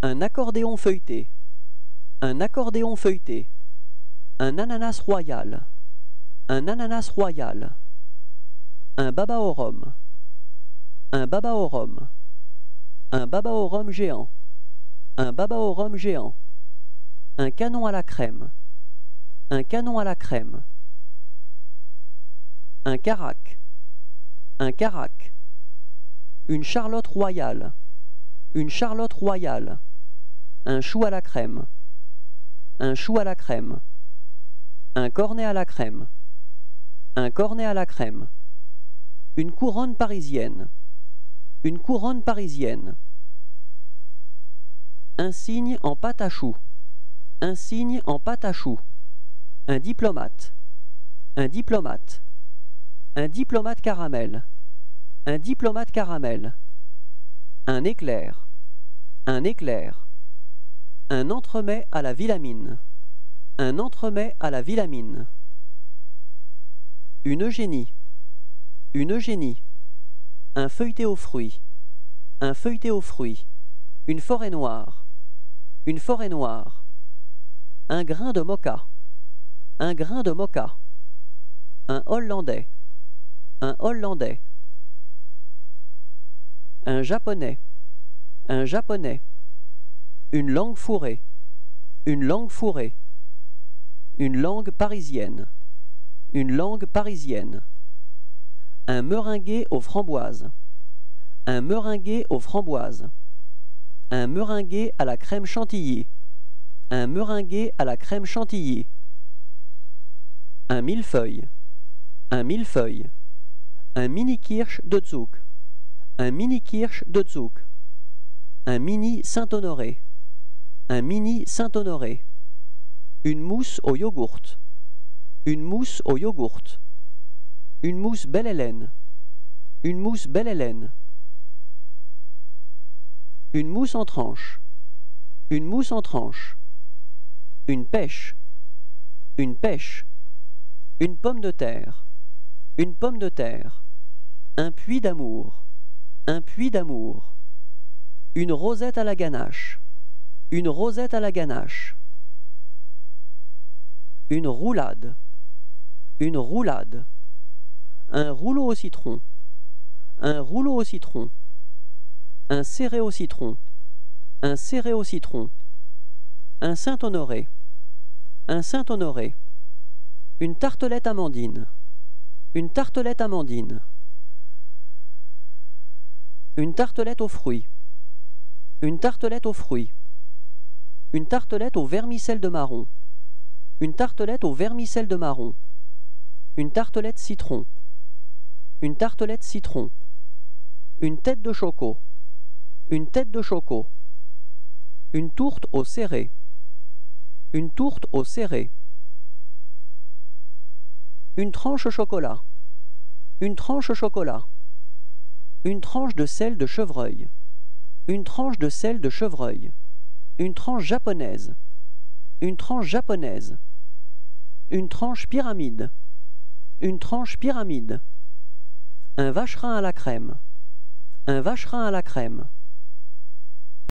Un accordéon feuilleté. Un accordéon feuilleté. Un ananas royal. Un ananas royal. Un baba au rhum. Un baba au rhum. Un baba au rhum géant. Un baba au rhum géant. Un canon à la crème. Un canon à la crème. Un carac. Un carac. Une charlotte royale. Une charlotte royale. Un chou à la crème. Un chou à la crème. Un cornet à la crème. Un cornet à la crème. Une couronne parisienne. Une couronne parisienne. Un cygne en pâte à choux. Un cygne en pâte à choux. Un diplomate. Un diplomate. Un diplomate caramel. Un diplomate caramel. Un éclair. Un éclair. Un entremets à la Villamine. Un entremets à la Villamine. Une eugénie. Une eugénie. Un feuilleté aux fruits. Un feuilleté aux fruits. Une forêt noire. Une forêt noire. Un grain de moka. Un grain de moka. Un hollandais. Un hollandais. Un japonais. Un japonais. Une langue fourrée. Une langue fourrée. Une langue parisienne. Une langue parisienne. Un meringué aux framboises. Un meringué aux framboises. Un meringué à la crème chantilly. Un meringué à la crème chantilly. Un millefeuille. Un millefeuille. Un mini kirsch de Zug. Un mini kirsch de Zug. Un mini Saint-Honoré. Un mini Saint-Honoré. Une mousse au yogourt. Une mousse au yogourt. Une mousse Belle Hélène. Une mousse Belle Hélène. Une mousse en tranche. Une mousse en tranche. Une pêche. Une pêche. Une pomme de terre. Une pomme de terre. Un puits d'amour. Un puits d'amour. Une rosette à la ganache. Une rosette à la ganache. Une roulade. Une roulade. Un rouleau au citron. Un rouleau au citron. Un serré au citron. Un serré au citron. Un Saint-Honoré. Un Saint-Honoré. Une tartelette amandine. Une tartelette amandine. Une tartelette aux fruits. Une tartelette aux fruits. Une tartelette au vermicelle de marron. Une tartelette au vermicelle de marron. Une tartelette citron. Une tartelette citron. Une tête de choco. Une tête de choco. Une tourte au serré. Une tourte au serré. Une tranche chocolat. Une tranche chocolat. Une tranche de sel de chevreuil. Une tranche de sel de chevreuil. Une tranche japonaise. Une tranche japonaise. Une tranche pyramide. Une tranche pyramide. Un vacherin à la crème. Un vacherin à la crème.